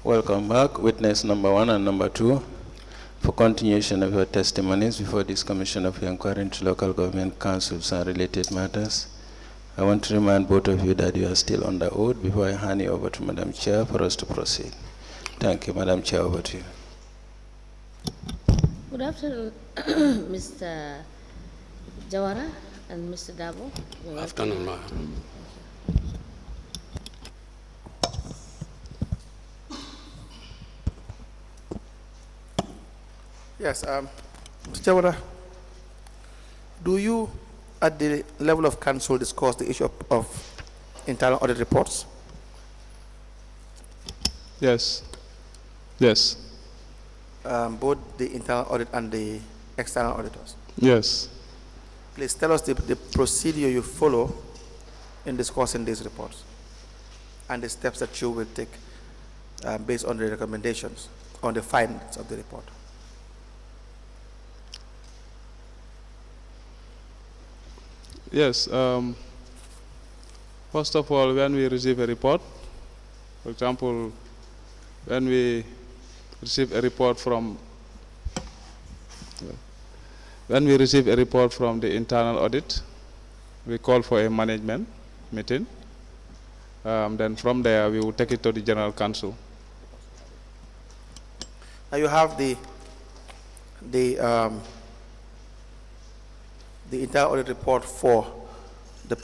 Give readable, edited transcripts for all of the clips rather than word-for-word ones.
Welcome back, witness number 1 and number 2. For continuation of your testimonies before this Commission of Inquiry into Local Government Councils and related matters, I want to remind both of you that you are still under oath before I hand you over to Madam Chair for us to proceed. Thank you, Madam Chair, over to you. Good afternoon, Mr. Jawara and Mr. Darboe. Good afternoon, ma'am. Yes, Mr. Jawara, do you, at the level of council, discuss the issue of internal audit reports? Yes. Yes. Both the internal audit and the external auditors? Yes. Please tell us the procedure you follow in discussing these reports and the steps that you will take based on the recommendations, on the findings of the report. Yes. First of all, when we receive a report, for example, when we receive a report from the internal audit, we call for a management meeting. Then from there, we will take it to the General Council. Now you have the internal audit report for the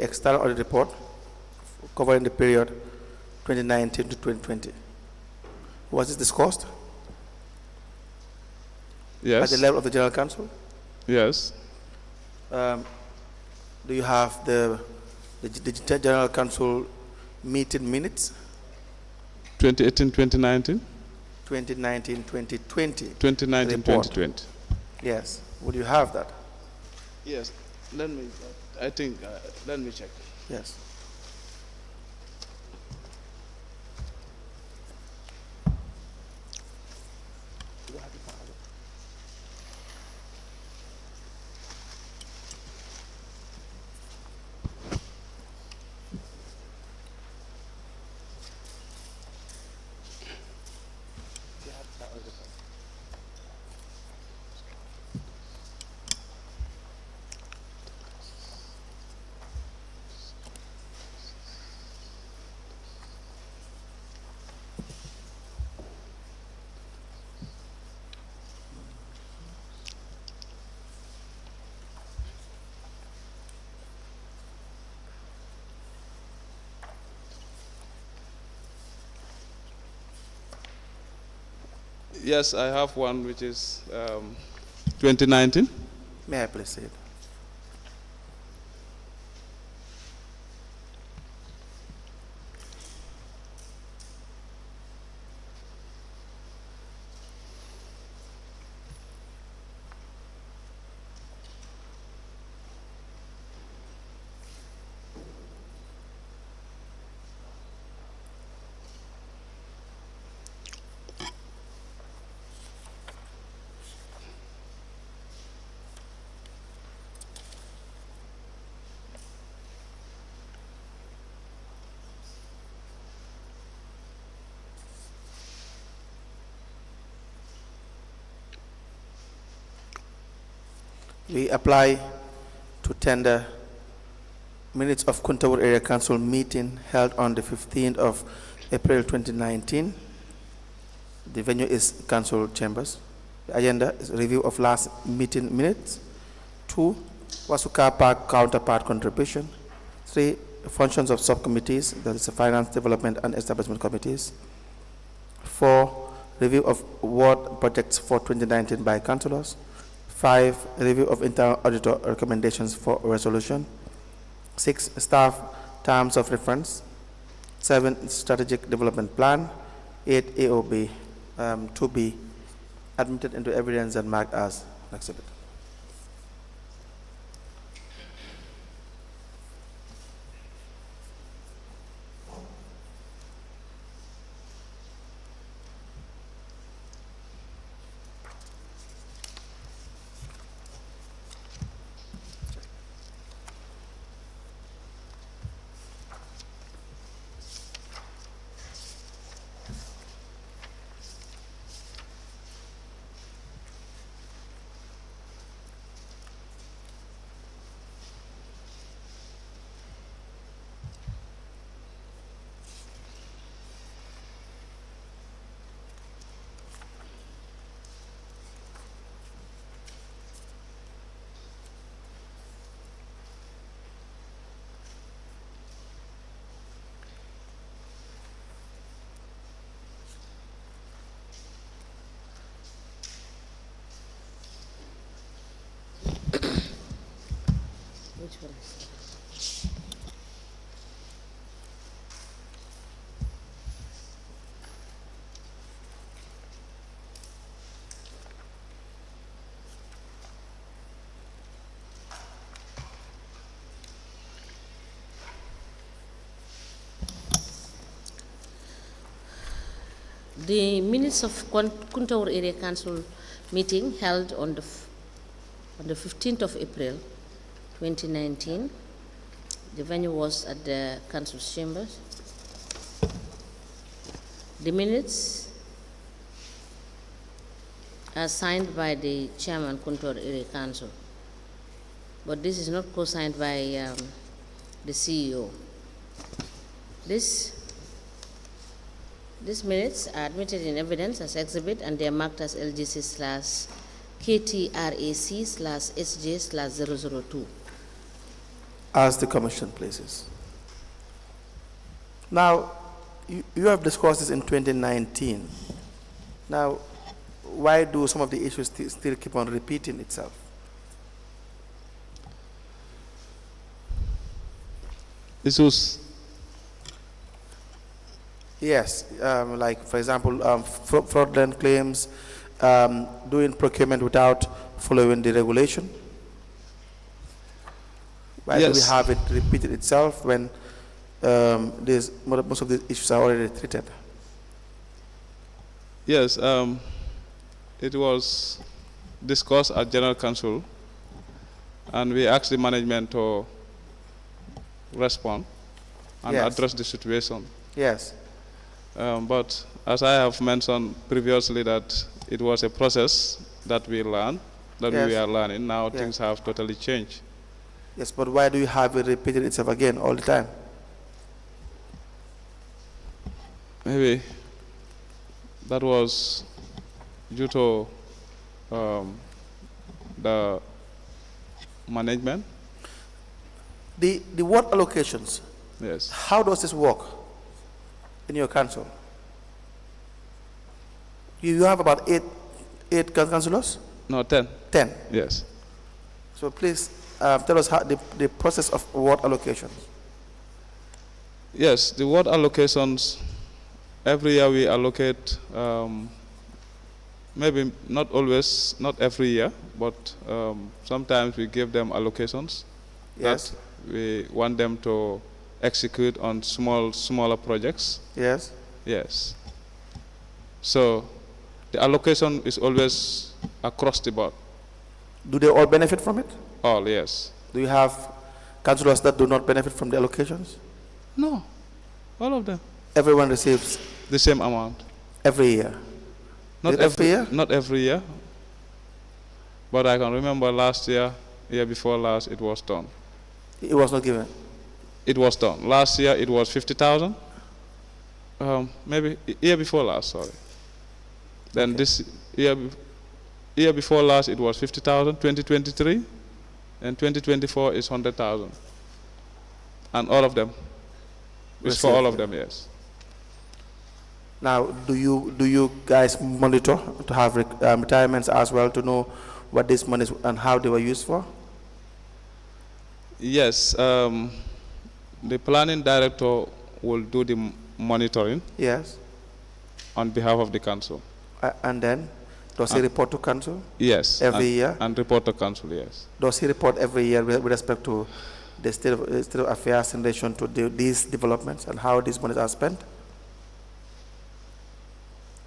external audit report covering the period 2019 to 2020. Was this discussed? Yes. At the level of the General Council? Yes. Do you have the General Council meeting minutes? 2018, 2019? 2019, 2020. 2019, report. 2020. Yes. Would you have that? Yes. Let me check. Yes. Yes, I have one which is 2019. May I please see it? We apply to tender minutes of Kuntawur Area Council meeting held on the 15th of April 2019. The venue is Council Chambers. The agenda is review of last meeting minutes. 2, Wasuka Park counterpart contribution. 3, functions of subcommittees, that is the Finance, Development and Establishment Committees. 4, review of ward projects for 2019 by councillors. 5, review of internal auditor recommendations for resolution. 6, staff terms of reference. 7, strategic development plan. 8, AOB to be admitted into evidence and marked as an exhibit. Which one is the minutes of Kuntaur Area Council meeting held on the 15th of April 2019. The venue was at the council's chambers. The minutes are signed by the chairman, Kuntaur Area Council, but this is not co-signed by the CEO. These minutes are admitted in evidence as exhibit, and they are marked as LGC/KTRAC/SJ/002. As the commission pleases. Now, you have discussed this in 2019. Now, why do some of the issues still keep on repeating itself? Issues. Yes, like for example, fraudulent claims, doing procurement without following the regulation. Why do we have it repeated itself when most of the issues are already treated? Yes, it was discussed at General Council, and we asked the management to respond and address the situation. Yes. But as I have mentioned previously, that it was a process that we learned, that we are learning. Now things have totally changed. Yes, but why do you have it repeated itself again all the time? Maybe that was due to the management. The ward allocations. Yes. How does this work in your council? You have about eight councillors? No, 10. 10. Yes. So please tell us how the process of ward allocations. Yes, the ward allocations, every year we allocate, maybe not always, not every year, but sometimes we give them allocations. Yes. That we want them to execute on smaller projects. Yes. Yes. So the allocation is always across the board. Do they all benefit from it? All, yes. Do you have councillors that do not benefit from the allocations? No, all of them. Everyone receives the same amount. Every year? Not every year? Not every year. But I can remember last year, year before last, it was done. It was not given? It was done. Last year it was 50,000. Maybe year before last, sorry. Then this year before last it was 50,000, 2023, and 2024 is 100,000. And all of them. It's for all of them, yes. Now, do you guys monitor to have retirements as well, to know what this money is and how they were used for? Yes, the planning director will do the monitoring. Yes. On behalf of the council. And then, does he report to council? Yes. Every year? And report to council, yes. Does he report every year with respect to the state of affairs in relation to these developments and how these monies are spent?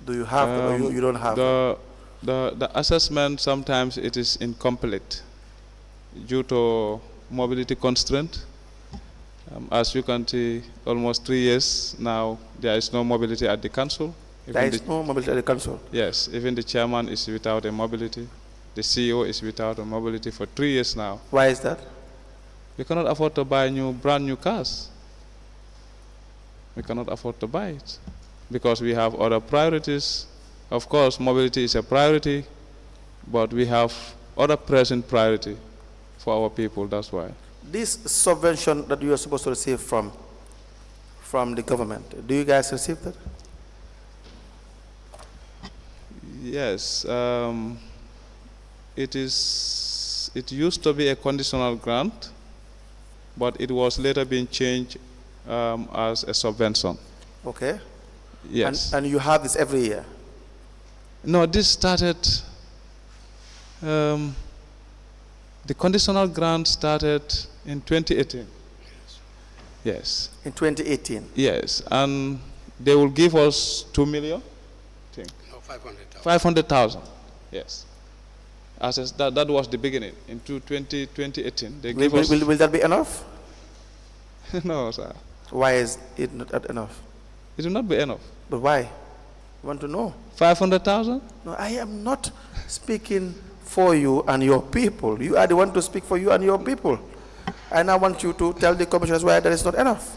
Do you have them or you don't have them? The assessment, sometimes it is incomplete due to mobility constraint. As you can see, almost 3 years now, there is no mobility at the council. There is no mobility at the council? Yes, even the chairman is without a mobility. The CEO is without a mobility for 3 years now. Why is that? We cannot afford to buy brand new cars. We cannot afford to buy it because we have other priorities. Of course, mobility is a priority, but we have other present priority for our people, that's why. This subvention that you are supposed to receive from the government, do you guys receive that? Yes, it used to be a conditional grant, but it was later being changed as a subvention. Okay. Yes. And you have this every year? No, this started, the conditional grant started in 2018. Yes. In 2018? Yes, and they will give us 2 million, I think. No, 500,000. 500,000, yes. That was the beginning. In 2018, they gave us... Will that be enough? No, sir. Why is it not enough? It will not be enough. But why? I want to know. 500,000? No, I am not speaking for you and your people. You are the one to speak for you and your people. And I want you to tell the commissioners why that is not enough.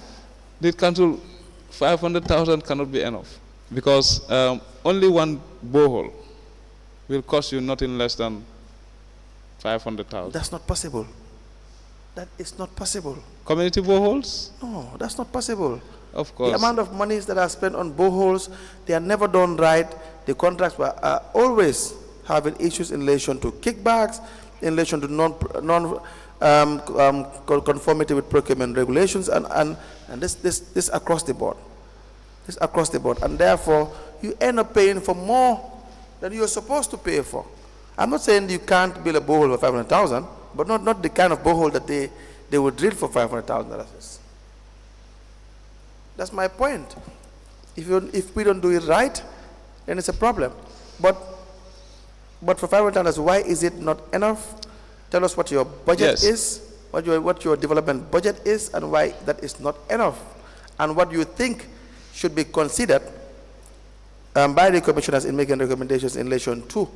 The council, 500,000 cannot be enough, because only one borehole will cost you nothing less than 500,000. That's not possible. That is not possible. Community boreholes? No, that's not possible. Of course. The amount of monies that are spent on boreholes, they are never done right. The contracts are always having issues in relation to kickbacks, in relation to conformity with procurement regulations, and this across the board. This across the board. And therefore, you end up paying for more than you're supposed to pay for. I'm not saying you can't build a borehole for 500,000, but not the kind of borehole that they would drill for $500,000. That's my point. If we don't do it right, then it's a problem. But for $500,000, why is it not enough? Tell us what your budget is, what your development budget is, and why that is not enough, and what you think should be considered by the commissioners in making recommendations in relation to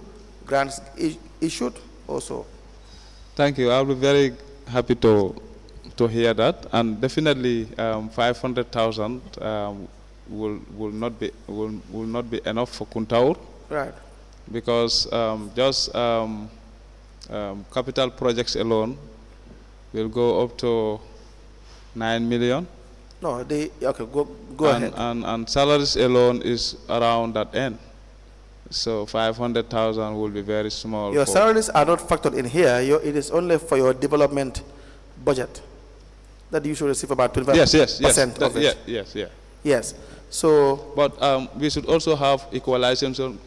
grants issued also. Thank you. I'll be very happy to hear that, and definitely 500,000 will not be enough for Kuntaur. Right. Because just capital projects alone will go up to 9 million. No, okay, go ahead. And salaries alone is around that end. So 500,000 will be very small. Your salaries are not factored in here. It is only for your development budget that you should receive about 25% of it. Yes. So, but we should also have equalization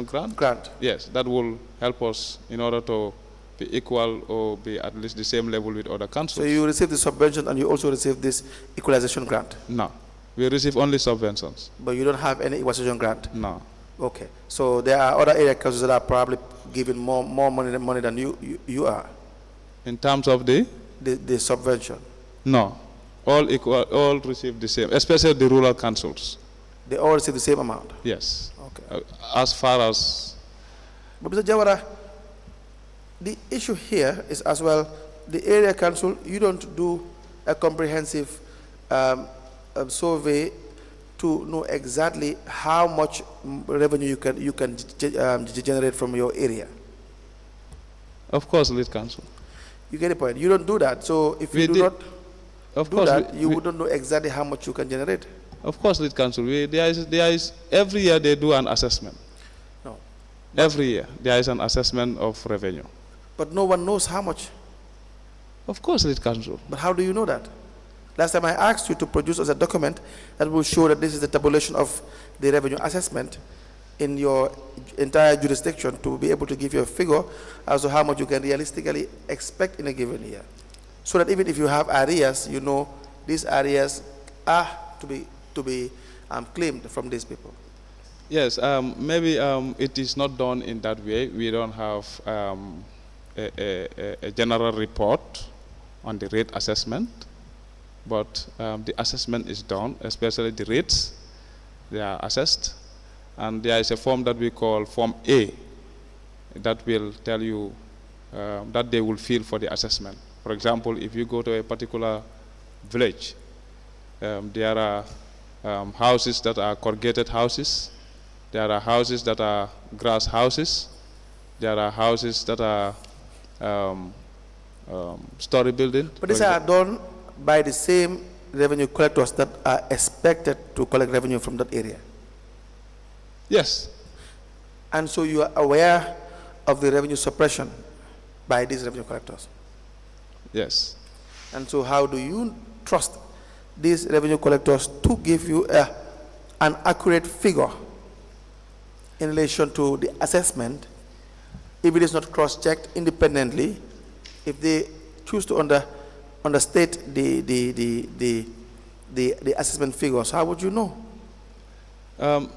grant. Yes, that will help us in order to be equal or be at least the same level with other councils. So you receive the subvention and you also receive this equalization grant? No, we receive only subventions. But you don't have any equalization grant? No. Okay, so there are other area councils that are probably giving more money than you are. In terms of the subvention? No. All receive the same, especially the rural councils. They all receive the same amount? Yes. Okay. As far as... But Mr. Jawara, the issue here is as well, the area council, you don't do a comprehensive survey to know exactly how much revenue you can generate from your area. Of course, lead council. You get the point. You don't do that. So if you do not do that, you wouldn't know exactly how much you can generate. Of course, lead council. There is every year they do an assessment. No. Every year there is an assessment of revenue. But no one knows how much. Of course, lead council. But how do you know that? Last time I asked you to produce us a document that will show that this is the tabulation of the revenue assessment in your entire jurisdiction to be able to give you a figure as to how much you can realistically expect in a given year. So that even if you have areas, you know these areas are to be claimed from these people. Yes, maybe it is not done in that way. We don't have a general report on the rate assessment, but the assessment is done, especially the rates. They are assessed, and there is a form that we call Form A that will tell you that they will fill for the assessment. For example, if you go to a particular village, there are houses that are corrugated houses, there are houses that are grass houses, there are houses that are story building. But these are done by the same revenue collectors that are expected to collect revenue from that area? Yes. And so you are aware of the revenue suppression by these revenue collectors? Yes. And so how do you trust these revenue collectors to give you an accurate figure in relation to the assessment if it is not cross-checked independently, if they choose to understate the assessment figures? How would you know?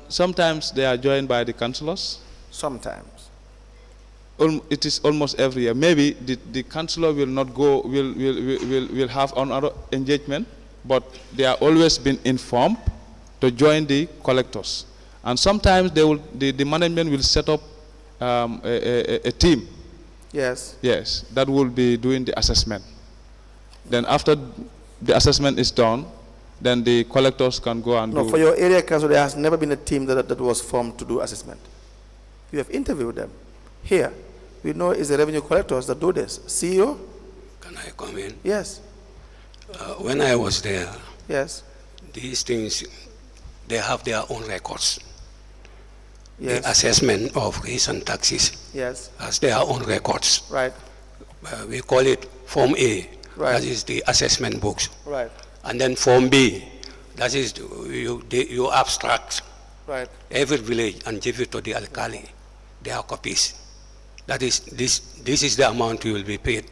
Sometimes they are joined by the councillors. Sometimes. It is almost every year. Maybe the councillor will not go, will have another engagement, but they are always been informed to join the collectors. And sometimes they will, the management will set up a team. Yes. Yes, that will be doing the assessment. Then after the assessment is done, then the collectors can go and No, do. for your area council, there has never been a team that was formed to do assessment. You have interviewed them. Here, we know it's the revenue collectors that do this. CEO? Can I come in? Yes. When I was there, Yes. these things, they have their own records. Yes. The assessment of rates and taxes Yes. has their own records. Right. We call it Form A, Right. that is the assessment books. Right. And then Form B, that is you abstract Right. every village and give it to the alkali. They are copies. That is, this is the amount you will be paid.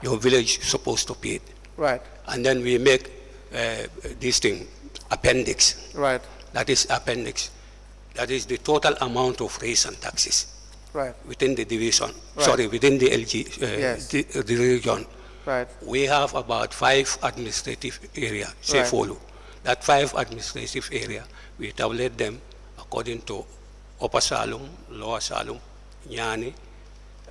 Your village is supposed to pay it. Right. And then we make this thing, appendix. Right. That is appendix. That is the total amount of rates and taxes Right. within the division. Right. Sorry, within the LG, Yes. the region. Right. We have about 5 administrative areas, Right. Saihou. That 5 administrative area, we tabulate them according to Upper Salum, Lower Salum, Nyani,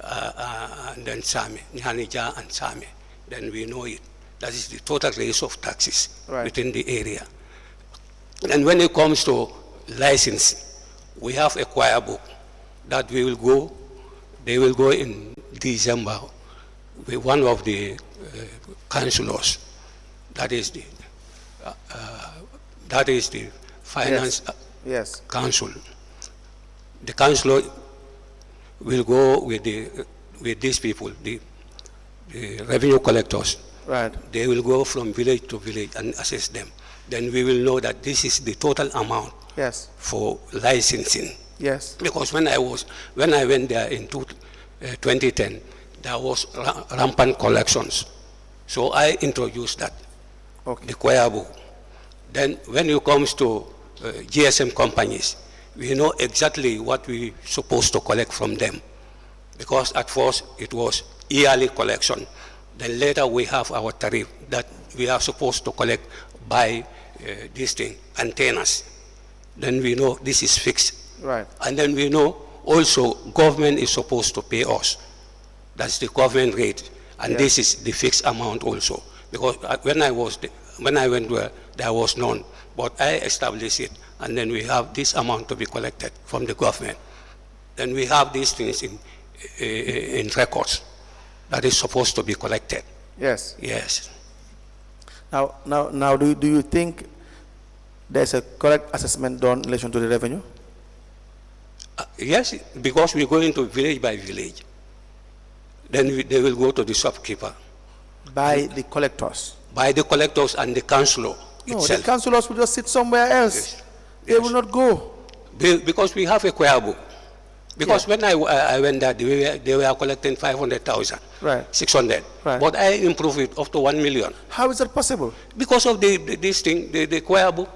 and then Same, Nyani, Ja, and Same. Then we know it. That is the total rates of taxes Right. within the area. And when it comes to license, we have a choir book that we will go, they will go in December with one of the councillors. That is the finance Yes. council. The councillor will go with these people, the revenue collectors. Right. They will go from village to village and assess them. Then we will know that this is the total amount Yes. for licensing. Yes. Because when I went there in 2010, there was rampant collections. So I introduced that, Okay. the choir book. Then when it comes to GSM companies, we know exactly what we supposed to collect from them. Because at first it was yearly collection. Then later we have our tariff that we are supposed to collect by this thing, antennas. Then we know this is fixed. Right. And then we know also government is supposed to pay us. That's the government rate. And Yes. this is the fixed amount also. Because when I went there was none. But I established it. And then we have this amount to be collected from the government. Then we have these things in records that is supposed to be collected. Yes. Yes. Now, do you think there's a correct assessment done in relation to the revenue? Yes, because we go into village by village. Then they will go to the shopkeeper. By the collectors? By the collectors and the councillor No, itself. the councillors will just sit somewhere else. Yes. They Yes. will not go. Because we have a choir book. Because Yeah. when I went there, they were collecting 500,000, Right. 600. Right. But I improved it up to 1 million. How is that possible? Because of this thing, the choir book.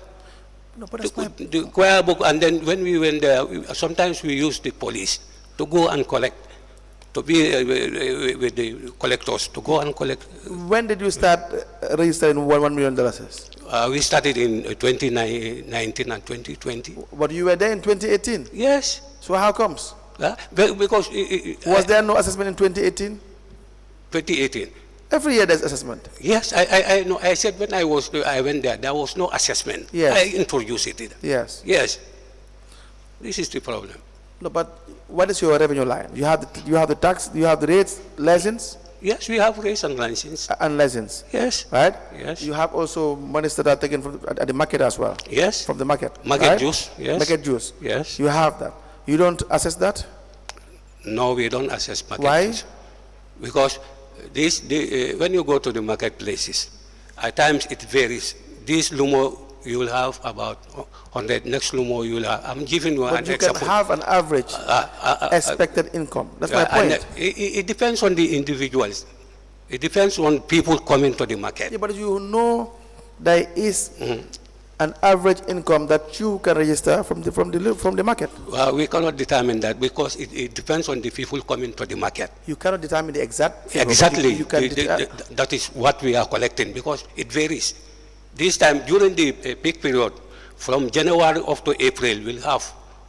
No, but that's my... The choir book, and then when we went there, sometimes we used the police to go and collect, to be with the collectors, to go and collect. When did you start registering $1 million? We started in 2019 and 2020. But you were there in 2018. Yes. So how comes? Because Was there no assessment in 2018? 2018. Every year there's assessment. Yes, I know. I said when I went there was no assessment. Yes. I introduced it. Yes. Yes. This is the problem. No, but what is your revenue line? You have the tax, you have the rates, license, Yes, we have rates and license. and license. Yes. Right? Yes. You have also monies that are taken from at the market as well. Yes. From the market. Market right? juice, yes. Market juice. Yes. You have that. You don't assess that? No, we don't assess market Why? juice. Because when you go to the marketplaces, at times it varies. This Lumo, you will have about 100. Next Lumo, you will have. I'm giving you But an you example. can have an average expected income. That's my point. It depends on the individuals. It depends on people coming to the market. Yeah, but you know there is an average income that you can register from the market. We cannot determine that because it depends on the people coming to the market. You cannot determine the exact figure, but Exactly. you can That is what we are collecting because it varies. This time, during the peak period, from January up to April, we'll have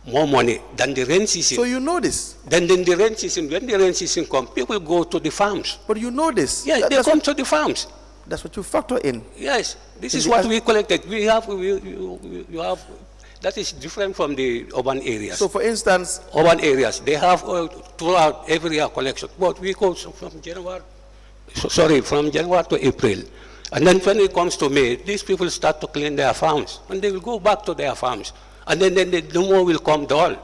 more money than the rain season. So you know this. Then in the rain season, when the rain season comes, people go to the farms. But you know this. Yes, they come to the farms. That's what you factor in. Yes, this is what we collected. We have, you have, that is different from the urban areas. So for instance, Urban areas, they have throughout every year collection. But we go from January, from January to April. And then when it comes to May, these people start to clean their farms. And they will go back to their farms. And then no more will come dull.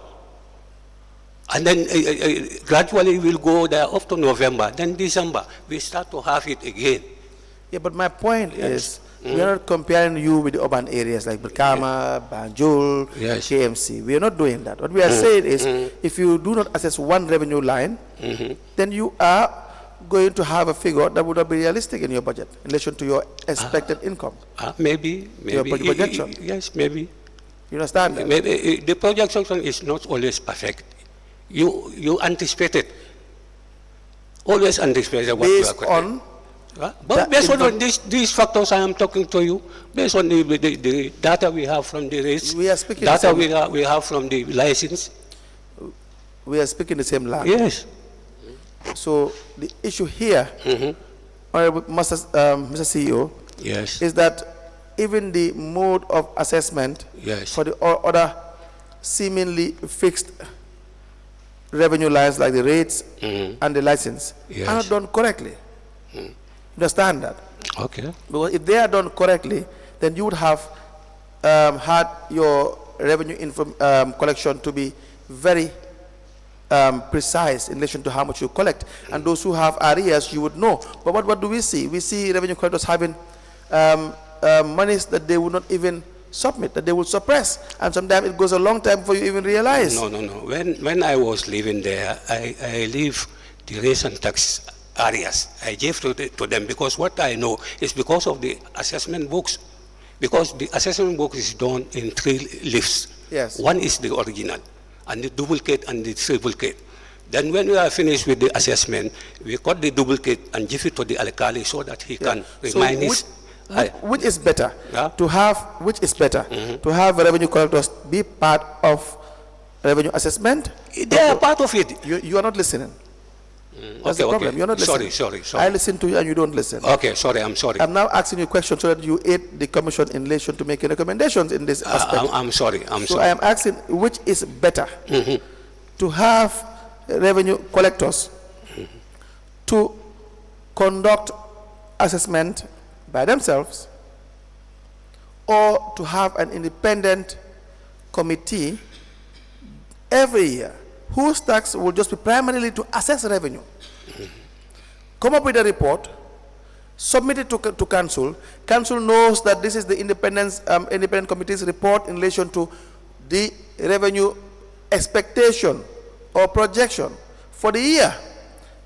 And then gradually we'll go there up to November. Then December, we start to have it again. yeah, but my point is, we are not comparing you with the urban areas like Brikama, Banjul, Yes. KMC. We are not doing that. What we are saying is, if you do not assess one revenue line, then you are going to have a figure that would not be realistic in your budget in relation to your expected income. Maybe. Your projection. Yes, maybe. You understand that? Maybe the projection is not always perfect. You anticipate it. Always anticipate what you are Based collecting. on But based on these factors I am talking to you, based on the data we have from the rates, We are speaking data the same- we have from the license. we are speaking the same language. Yes. So the issue here, Honorable Mr. CEO, Yes. is that even the mode of assessment Yes. for the other seemingly fixed revenue lines like the rates and the license Yes. are not done correctly. Understand that? Okay. Because if they are done correctly, then you would have had your revenue collection to be very precise in relation to how much you collect. And those who have arrears, you would know. But what do we see? We see revenue collectors having monies that they would not even submit, that they will suppress. And sometimes it goes a long time before you even realize. No. When I was living there, I leave the rates and tax areas. I gave to them because what I know is because of the assessment books. Because the assessment book is done in 3 lifts. Yes. One is the original, and the duplicate and the triplicate. Then when we are finished with the assessment, we cut the duplicate and give it to the alkali so that he can remind his... Which is better? Yeah. To have revenue collectors be part of revenue assessment? They are part of it. You are not listening. That's the problem. You're not listening. Sorry. I listen to you and you don't listen. Okay, sorry, I'm sorry. I'm now asking you questions so that you aid the commission in relation to making recommendations in this aspect. I'm sorry. So I am asking which is better? To have revenue collectors to conduct assessment by themselves, or to have an independent committee every year whose task will just be primarily to assess revenue. Come up with a report, submit it to council. Council knows that this is the independent committee's report in relation to the revenue expectation or projection for the year.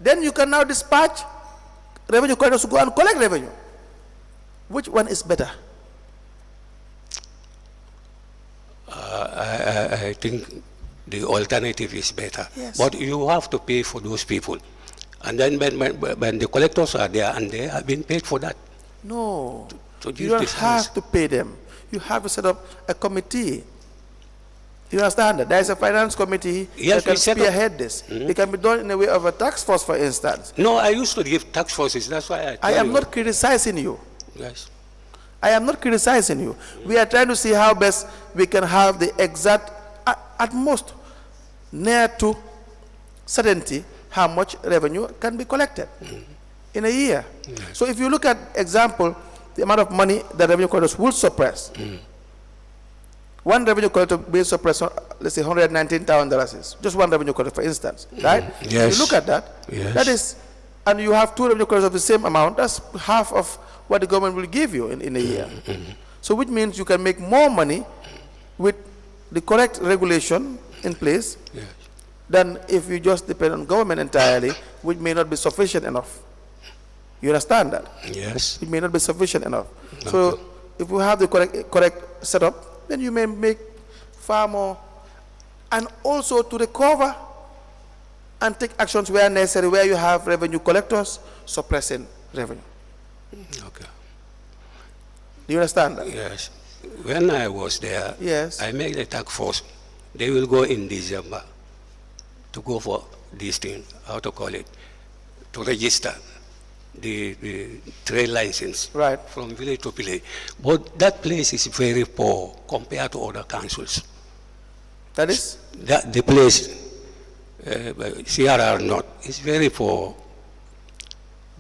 Then you can now dispatch revenue collectors to go and collect revenue. Which one is better? I think the alternative is better. Yes. But you have to pay for those people. And then when the collectors are there and they have been paid for that. No, to you don't have to pay them. You have to set up a committee. You understand that? There is a finance committee that can spearhead this. It can be done in a way of a task force, for instance. No, I used to give tax forces. That's why I am not criticizing you. Yes. I am not criticizing you. We are trying to see how best we can have the exact, at most, near to certainty how much revenue can be collected in a year. Yes. So if you look at, example, the amount of money that revenue collectors will suppress, one revenue collector will suppress, let's say, $119,000. Just one revenue collector, for instance, right? Yes. If you look at that, Yes. that is and you have 2 revenue collectors of the same amount, that's half of what the government will give you in a year. So which means you can make more money with the correct regulation in place than if you just depend on government entirely, which may not be sufficient enough. You understand that? Yes. It may not be sufficient enough. So if we have the correct setup, then you may make far more, and also to recover and take actions where necessary, where you have revenue collectors suppressing revenue. Okay. Do you understand that? Yes. When I was there, Yes. I made a task force. They will go in December to go for this thing, how to call it, to register the trade license Right. from village to village. But that place is very poor compared to other councils. That is? The place, CRR North, is very poor.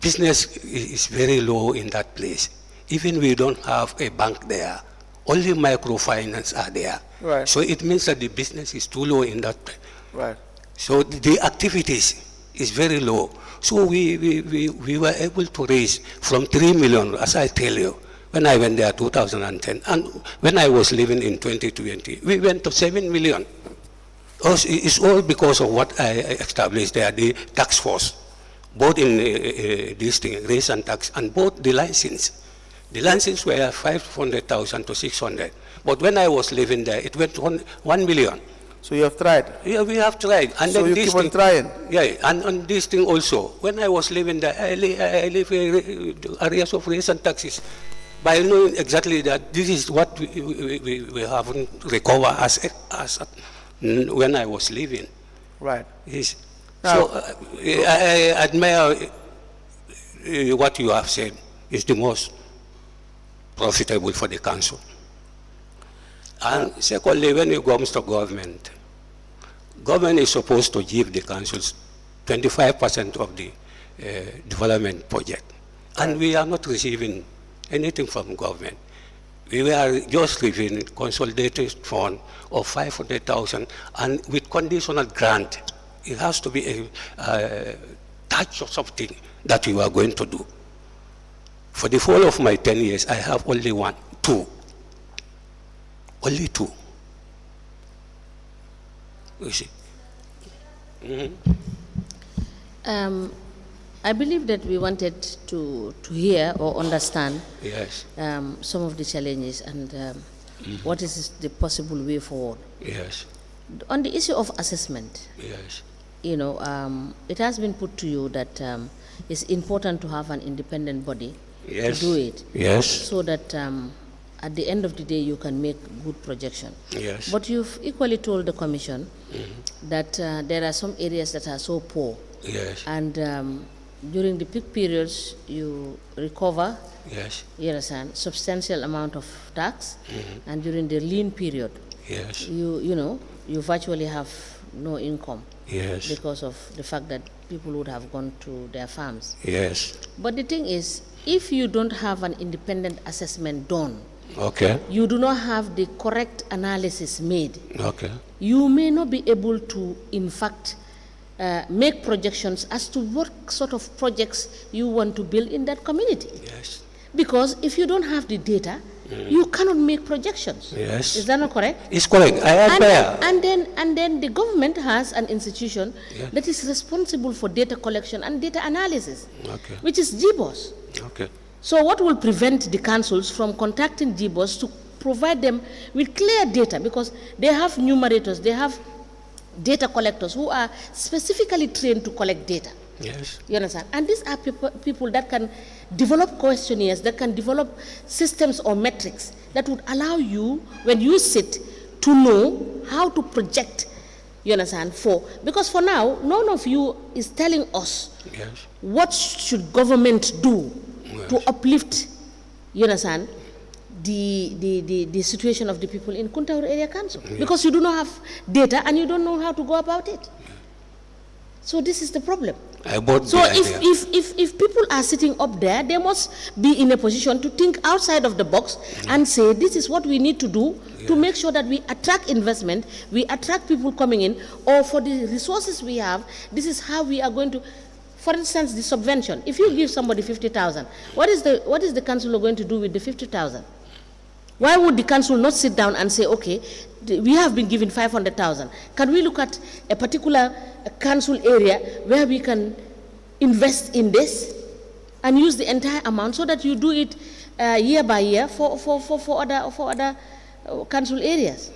Business is very low in that place. Even we don't have a bank there, only microfinance are there. Right. So it means that the business is too low in that place. Right. So the activities is very low. So we were able to raise from 3 million, as I tell you, when I went there 2010. And when I was living in 2020, we went to 7 million. It's all because of what I established there, the tax force, both in this thing, raise and tax, and both the license. The license were 500,000 to 600. But when I was living there, it went 1 million. So you have tried? Yeah, we have tried. And So then you this keep on thing, trying? Yeah, and on this thing also, when I was living there, I live in areas of raise and taxes. By knowing exactly that this is what we haven't recovered as when I was living. Right. Yes. Now, So I admire what you have said is the most profitable for the council. And secondly, when it comes to government, government is supposed to give the councils 25% of the development project. And we are not receiving anything from government. We were just receiving consolidated fund of 500,000, and with conditional grant, it has to be a touch of something that we are going to do. For the whole of my 10 years, I have only two. Only two. You see. I believe that we wanted to hear or understand Yes. some of the challenges and what is the possible way forward. Yes. On the issue of assessment, Yes. you know, it has been put to you that it's important to have an independent body Yes. to do it, Yes. so that at the end of the day you can make good projection. Yes. But you've equally told the Commission that there are some areas that are so poor, Yes. and during the peak periods you recover, Yes. you understand, substantial amount of tax, and during the lean period Yes. you virtually have no income Yes. because of the fact that people would have gone to their farms. Yes. But the thing is, if you don't have an independent assessment done, Okay. you do not have the correct analysis made, Okay. you may not be able to, in fact, make projections as to what sort of projects you want to build in that community. Yes. Because if you don't have the data, you cannot make projections. Yes. Is that not correct? It's correct. I admire. And then the government has an institution Yeah. that is responsible for data collection and data analysis, Okay. which is GBOS. Okay. So what will prevent the councils from contacting GBOS to provide them with clear data, because they have numerators, they have data collectors who are specifically trained to collect data. Yes. You understand? And these are people that can develop questionnaires, that can develop systems or metrics that would allow you, when you sit, to know how to project, you understand, because for now, none of you is telling us Yes. what should government do to uplift, you understand, the situation of the people in Kuntaur Area Council. Because you do not have data and you don't know how to go about it. So this is the problem. I bought So the idea. if people are sitting up there, they must be in a position to think outside of the box and say, this is what we need to do to make sure that we attract investment, we attract people coming in, or for the resources we have, this is how we are going to For instance, the subvention. If you give somebody 50,000, what is the council going to do with the 50,000? Why would the council not sit down and say, okay, we have been given 500,000. Can we look at a particular council area where we can invest in this and use the entire amount so that you do it year by year for other council areas?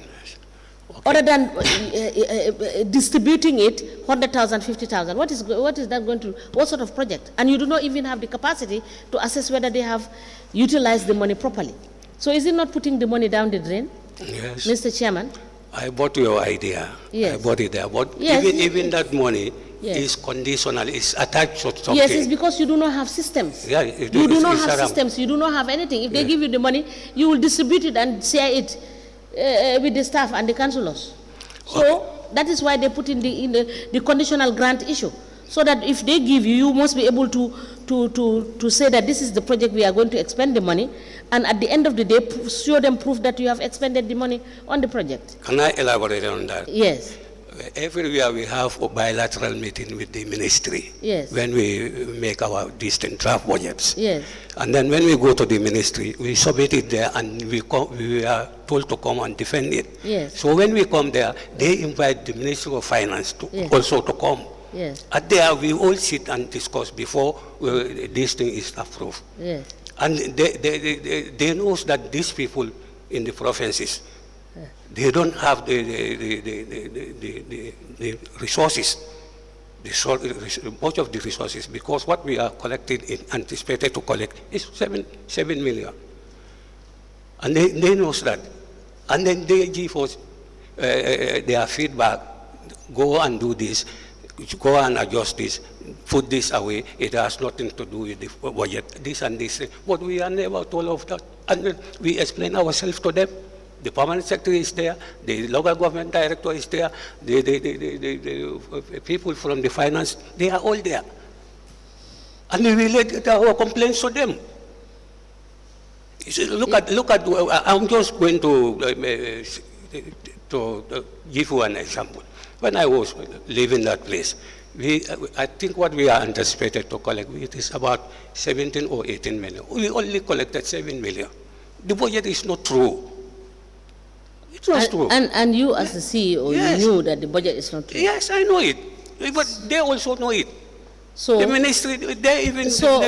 Okay. Other than distributing it 100,000, 50,000, what is that going to? What sort of project? And you do not even have the capacity to assess whether they have utilized the money properly. So is it not putting the money down the drain? Yes. Mr. Chairman? I bought your idea. Yes. I bought it there. But yes, even that money yes. is conditional, it's attached to something. Yes, it's because you do not have systems. Yeah, you do not have systems, you do not have anything. If they give you the money, you will distribute it and share it with the staff and the councillors. So that is why they put in the conditional grant issue. So that if they give you, you must be able to say that this is the project we are going to expend the money, and at the end of the day, show them proof that you have expended the money on the project. Can I elaborate on that? Yes. Every year we have a bilateral meeting with the ministry. Yes. When we make our distant draft budgets. Yes. And then when we go to the ministry, we submit it there and we are told to come and defend it. Yes. So when we come there, they invite the Ministry of Finance to yes. also to come. Yes. At there, we all sit and discuss before this thing is approved. Yes. And they know that these people in the provinces, they don't have the resources, much of the resources, because what we are collecting, anticipated to collect, is 7 million. And they know that. And then they give us their feedback, go and do this, go and adjust this, put this away, it has nothing to do with the budget, this and this. But we are never told of that. And we explain ourselves to them. The permanent secretary is there, the local government director is there, the people from the finance, they are all there. And we relate our complaints to them. Look at, I'm just going to give you an example. When I was leaving that place, I think what we are anticipated to collect, it is about 17 or 18 million. We only collected 7 million. The budget is not true. It was true. And you as the CEO, yes. You knew that the budget is not true. Yes, I know it. But they also know it. So the ministry, they even. So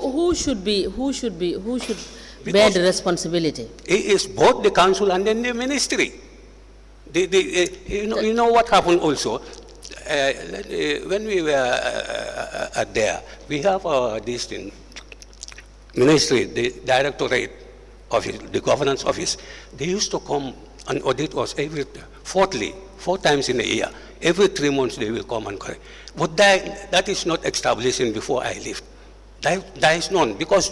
who should bear the responsibility? It is both the council and then the ministry. You know what happened also? When we were there, we have this thing, ministry, the directorate office, the governance office. They used to come and audit us four times in a year. Every 3 months they will come and correct. But that is not established before I left. There is none, because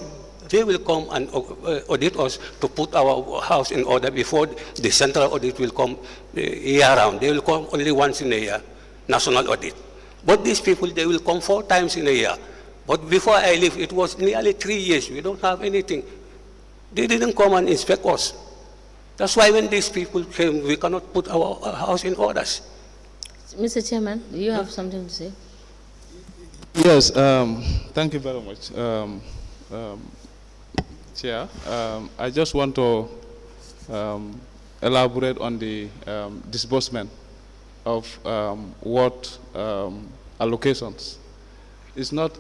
they will come and audit us to put our house in order before the central audit will come year round. They will come only once in a year, national audit. But these people, they will come 4 times in a year. But before I left, it was nearly 3 years. We don't have anything. They didn't come and inspect us. That's why when these people came, we cannot put our house in orders. Mr. Chairman, do you have something to say? Yes, thank you very much. Chair, I just want to elaborate on the disbursement of what allocations. It's not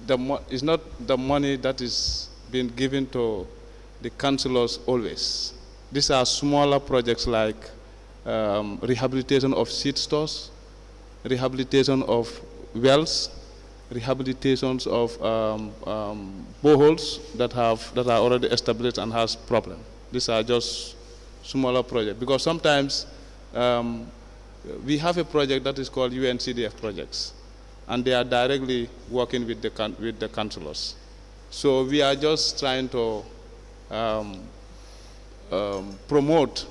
the money that is being given to the councillors always. These are smaller projects like rehabilitation of seed stores, rehabilitation of wells, rehabilitations of boreholes that are already established and has problem. These are just smaller projects, because sometimes we have a project that is called UNCDF projects, and they are directly working with the councillors. So we are just trying to promote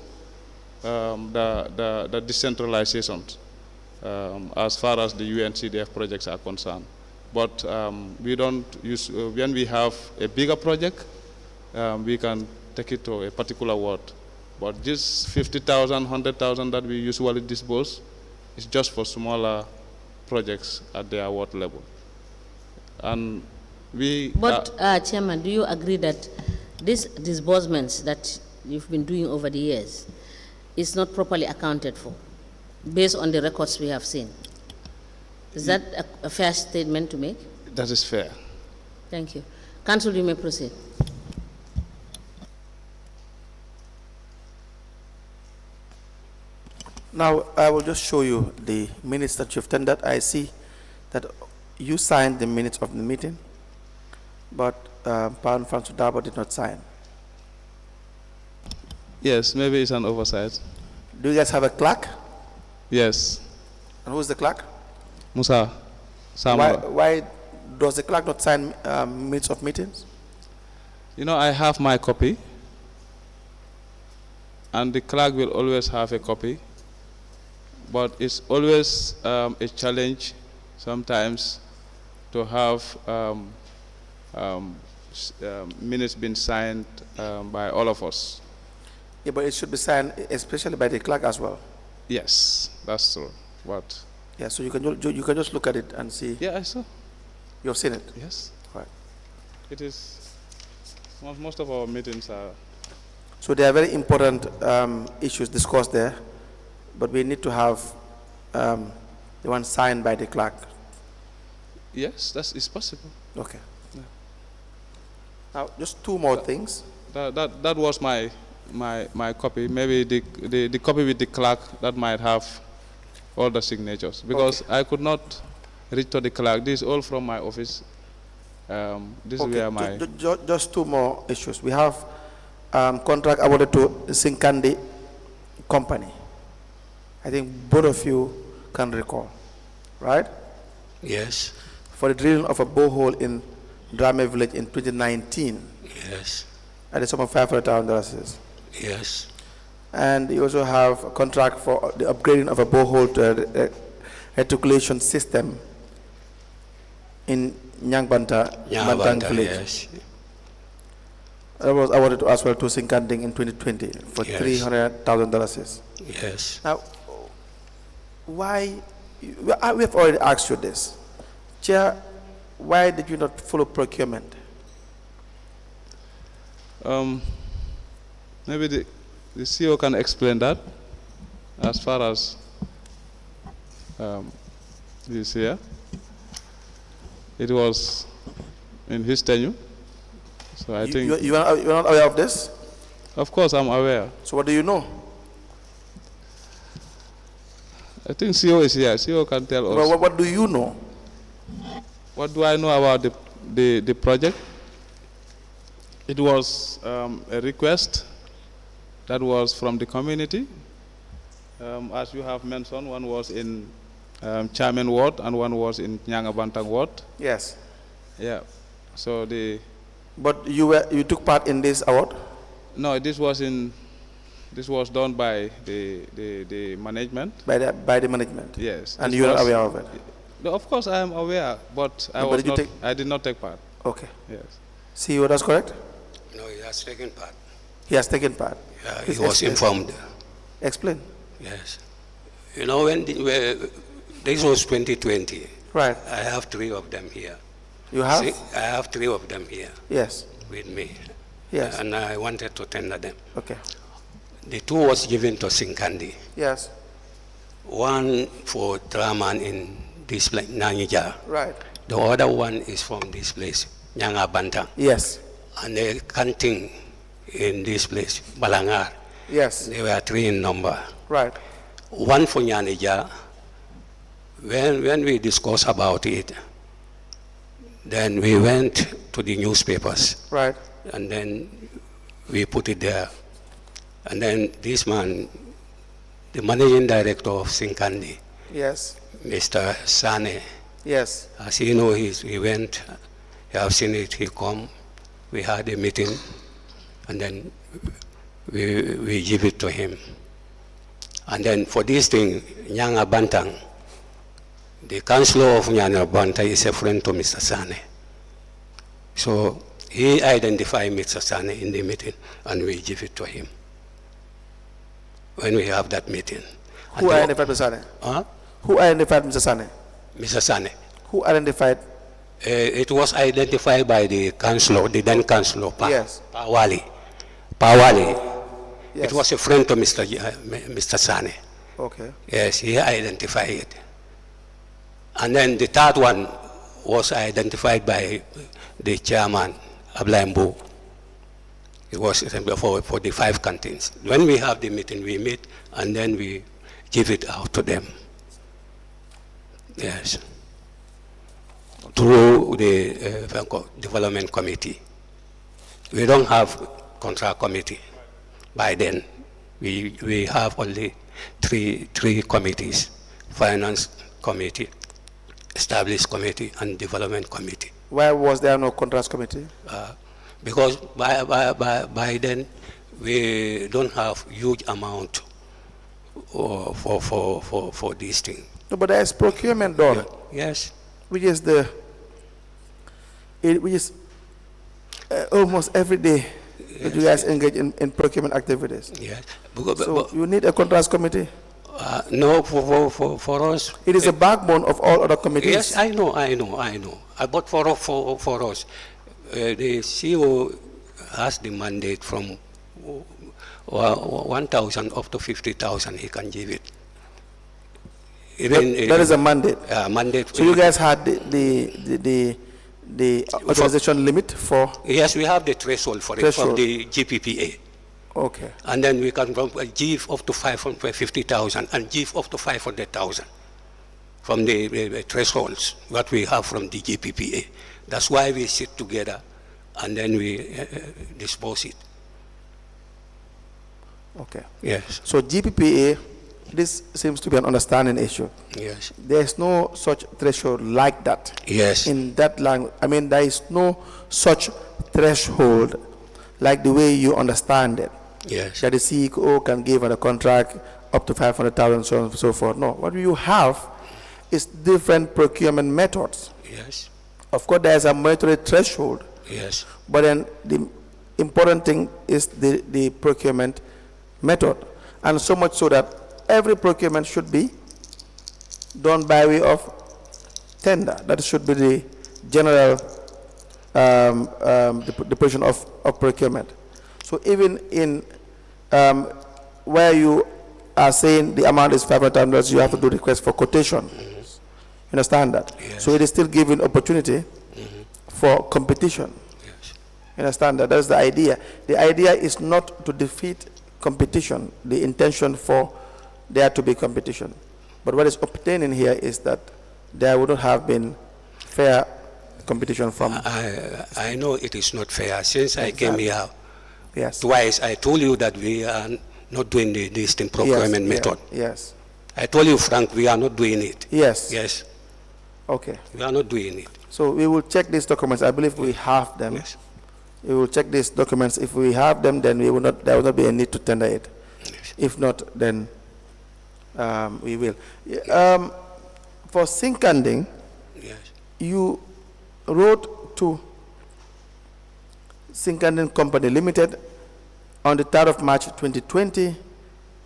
the decentralization as far as the UNCDF projects are concerned. But we don't use, when we have a bigger project, we can take it to a particular ward. But this 50,000, 100,000 that we usually disburse is just for smaller projects at their ward level. And we... But, Chairman, do you agree that these disbursements that you've been doing over the years is not properly accounted for, based on the records we have seen? Is that a fair statement to make? That is fair. Thank you. Council, you may proceed. Now, I will just show you the minutes that you've tendered. I see that you signed the minutes of the meeting, but Nfansou Darboe did not sign. Yes, maybe it's an oversight. Do you guys have a clerk? Yes. And who's the clerk? Musa Samara. Why does the clerk not sign minutes of meetings? You know, I have my copy, and the clerk will always have a copy, but it's always a challenge sometimes to have minutes being signed by all of us. Yeah, but it should be signed especially by the clerk as well. Yes, that's true. What? Yeah, so you can just look at it and see. Yeah, I saw. You've seen it? Yes. Right. It is, most of our meetings are. So there are very important issues discussed there, but we need to have the one signed by the clerk. Yes, it's possible. Okay. Yeah. Now, just two more things. That was my copy. Maybe the copy with the clerk that might have all the signatures, because okay. I could not reach to the clerk. This is all from my office. This okay. is where my... Just two more issues. We have contract awarded to Sinkandi Company. I think both of you can recall, right? Yes. For the drilling of a borehole in Darboe village in 2019. Yes. At the sum of $500,000. Yes. And you also have a contract for the upgrading of a borehole to a reticulation system in Bantang village. Yes. That was awarded as well to Sinkanding in 2020 for Yes. $300,000. Yes. Now, why? We have already asked you this, Chair. Why did you not follow procurement? Maybe the CEO can explain that, as far as this year. It was in his tenure, so I think... You are not aware of this? Of course, I'm aware. So what do you know? I think CEO is here. CEO can tell us. Well, what do you know? What do I know about the project? It was a request that was from the community. As you have mentioned, one was in Chairman Ward and one was in Bantang Ward. Yes. Yeah. So the... But you took part in this award? No, this was done by the management. By the management? Yes. And you are aware of it? No, of course I am aware, but I did not take part. Okay. Yes. CEO, that's correct? No, he has taken part. He has taken part? Yeah, he was informed. Explain. Yes. You know, this was 2020. Right. I have 3 of them here. You have? See, I have 3 of them here. Yes. With me. Yes. And I wanted to tender them. Okay. The 2 was given to Sinkandi. Yes. One for Draman in this place, Nanyija. Right. The other one is from this place, Nyanga Bantang. Yes. And the canting in this place, Balangar. Yes. They were 3 in number. Right. One for Nyanija. When we discussed about it, then we went to the newspapers. Right. And then we put it there. And then this man, the managing director of Sinkandi, Yes. Mr. Sane, Yes. as you know, he went, you have seen it, he come, we had a meeting, and then we give it to him. And then for this thing, Nyanga Bantang, the councillor of Nyanga Bantang is a friend to Mr. Sane. So he identified Mr. Sane in the meeting, and we give it to him when we have that meeting. Who identified Mr. Sane? Huh? Who identified Mr. Sane? Mr. Sane. Who identified? It was identified by the councillor, the then councillor, Yes. Pawali. Yes. It was a friend to Mr. Sane. Okay. Yes, he identified it. And then the third one was identified by the chairman, Ablaimbo. It was for the 5 canteens. When we have the meeting, we meet and then we give it out to them. Yes. Through the development committee. We don't have contract committee. By then, we have only three committees: finance committee, established committee, and development committee. Why was there no contrast committee? Because by then we don't have huge amount for this thing. No, but there is procurement done. Yes. Which is almost every day that you guys engage in procurement activities. Yes. So you need a contrast committee. No, for us. It is a backbone of all other committees. Yes, I know. But for us, the CEO has the mandate from 1,000 up to 50,000. He can give it. That is a mandate. Mandate. So you guys had the authorization limit for? Yes, we have the threshold for it from the GPPA. Okay. And then we can give up to 550,000 and give up to 500,000 from the thresholds what we have from the GPPA. That's why we sit together and then we dispose it. Okay. Yes. So GPPA, this seems to be an understanding issue. Yes. There's no such threshold like that. Yes. In that language, I mean, there is no such threshold like the way you understand it. Yes. That the CEO can give on a contract up to 500,000, so on and so forth. No, what you have is different procurement methods. Yes. Of course, there is a monetary threshold. Yes. But then the important thing is the procurement method. And so much so that every procurement should be done by way of tender. That should be the general the position of procurement. So even in where you are saying the amount is $500,000, you have to do request for quotation. You understand that? Yes. So it is still giving opportunity for competition. Yes. You understand that? That's the idea. The idea is not to defeat competition. The intention for there to be competition. But what is obtaining here is that there would not have been fair competition from... I know it is not fair. Since I came here twice, I told you that we are not doing this thing procurement method. Yes. I told you, Frank, we are not doing it. Yes. Yes. Okay. We are not doing it. So we will check these documents. I believe we have them. Yes. We will check these documents. If we have them, then we will not. There will not be a need to tender it. Yes. If not, then we will. For Sinkanding, Yes. you wrote to Sinkanding Company Limited on the 3rd of March 2020,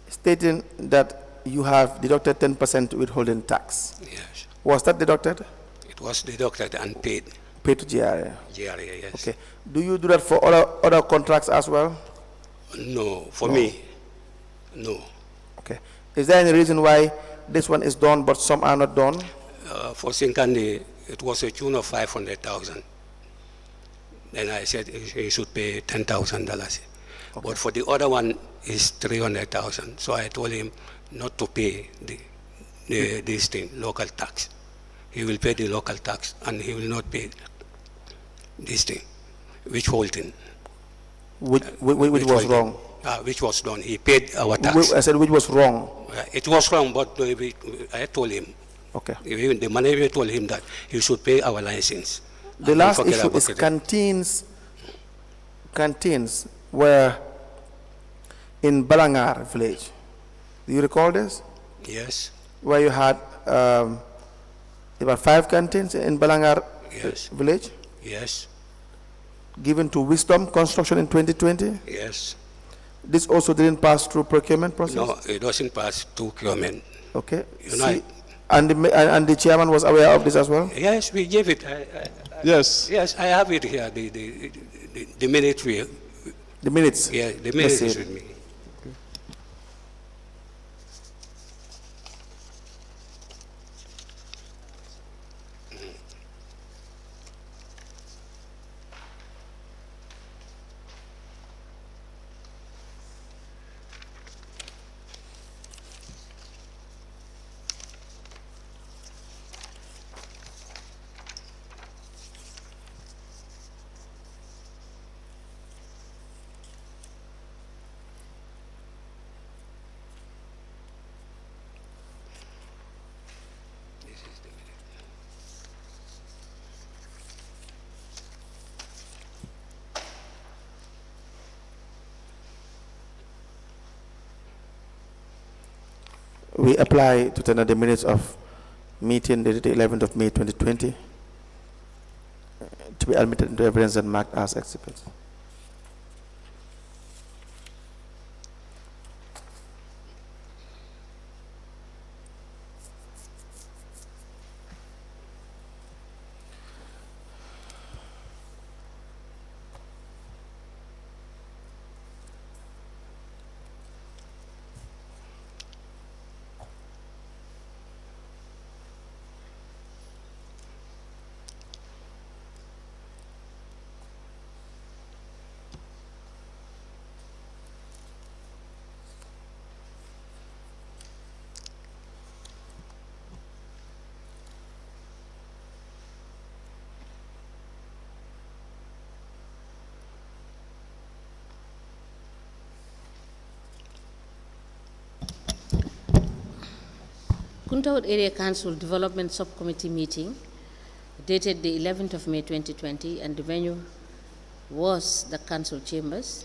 stating that you have deducted 10% withholding tax. Yes. Was that deducted? It was deducted and paid. Paid to GRA. GRA, yes. Okay. Do you do that for other contracts as well? No, for me, no. Okay. Is there any reason why this one is done but some are not done? For Sinkandi, it was a tune of 500,000. Then I said he should pay $10,000. Okay. But for the other one is 300,000. So I told him not to pay this thing, local tax. He will pay the local tax and he will not pay this thing, withholding. Which was wrong? Which was done. He paid our tax. I said which was wrong? It was wrong, but I told him. Okay. Even the manager told him that he should pay our license. The last issue is canteens. Canteens were in Balangar village. Do you recall this? Yes. Where you had about 5 canteens in Balangar village? Yes. Given to Wisdom Construction in 2020? Yes. This also didn't pass through procurement process? No, it doesn't pass through procurement. Okay. And the chairman was aware of this as well? Yes, we gave it. Yes. Yes, I have it here, the minute we... The minutes? Yeah, the minute is with me. We apply to tender the minutes of meeting dated the 11th of May 2020 to be admitted into evidence and marked as exhibits. Kuntaur Area Council Development Subcommittee meeting dated the 11th of May 2020, and the venue was the council chambers.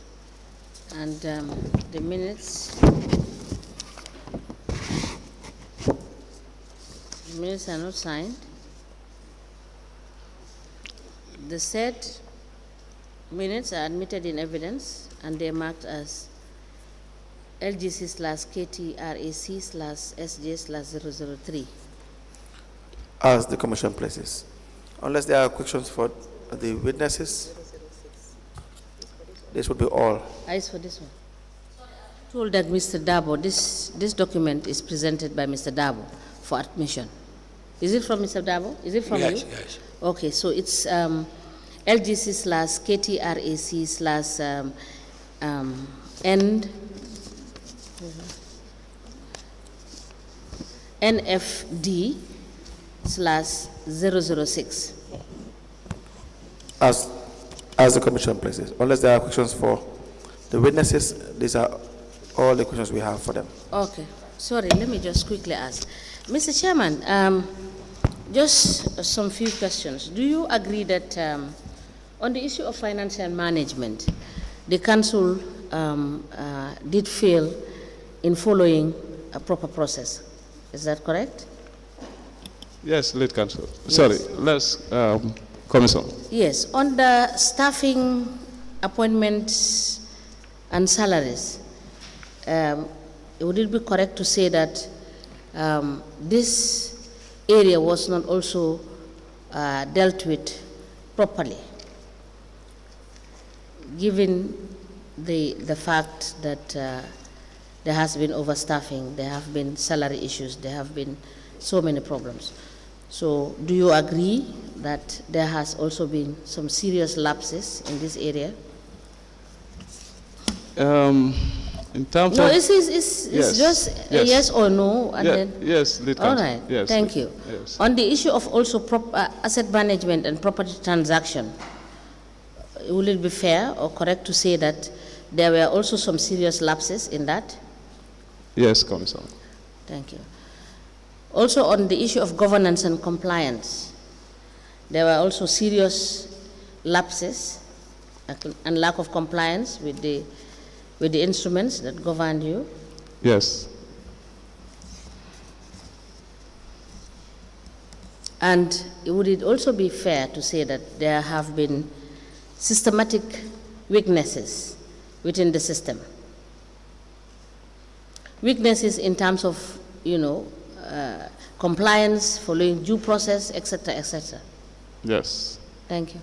And the minutes are not signed. The said minutes are admitted in evidence, and they are marked as LGC/KTRAC/SJ/003. As the commission places. Unless there are questions for the witnesses, this would be all. Eyes for this one. Told that Mr. Darboe, this document is presented by Mr. Darboe for admission. Is it from Mr. Darboe? Is it from you? Yes. Okay, so it's LGC/KTRAC/NFD/006. As the commission places. Unless there are questions for the witnesses, these are all the questions we have for them. Okay, sorry, let me just quickly ask. Mr. Chairman, just some few questions. Do you agree that on the issue of financial management, the council did fail in following a proper process? Is that correct? Yes, lead counsel. Yes. Sorry, let's, Commissioner. Yes, on the staffing, appointments, and salaries, would it be correct to say that this area was not also dealt with properly, given the fact that there has been overstaffing, there have been salary issues, there have been so many problems? So do you agree that there has also been some serious lapses in this area? In terms No, of... it's just a yes or no, and then... Yes, lead All counsel. right, Yes, thank you. Yes. On the issue of also asset management and property transaction, will it be fair or correct to say that there were also some serious lapses in that? Yes, Commissioner. Thank you. Also on the issue of governance and compliance, there were also serious lapses and lack of compliance with the instruments that governed you. Yes. And would it also be fair to say that there have been systematic weaknesses within the system? Weaknesses in terms of, compliance, following due process, etc., etc. Yes. Thank you.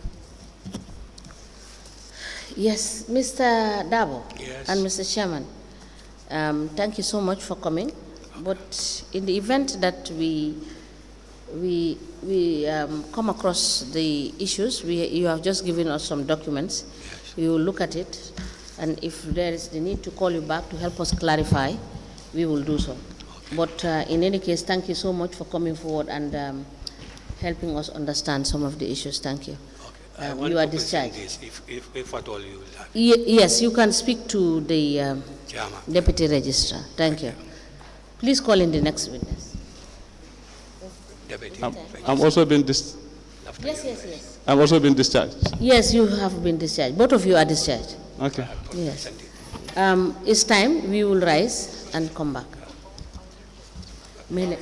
Yes, Mr. Darboe. Yes. And Mr. Chairman, thank you so much for coming. But in the event that we come across the issues, you have just given us some documents. Yes. We will look at it, and if there is the need to call you back to help us clarify, we will do so. Okay. But in any case, thank you so much for coming forward and helping us understand some of the issues. Thank you. Okay. You are discharged. This, if at all you will have. Yes, you can speak to the Chairman. Deputy Registrar. Thank you. Please call in the next witness. Deputy. I'm also been Yes. I'm also been discharged. Yes, you have been discharged. Both of you are discharged. Okay. Yes. It's time we will rise and come back. Minute.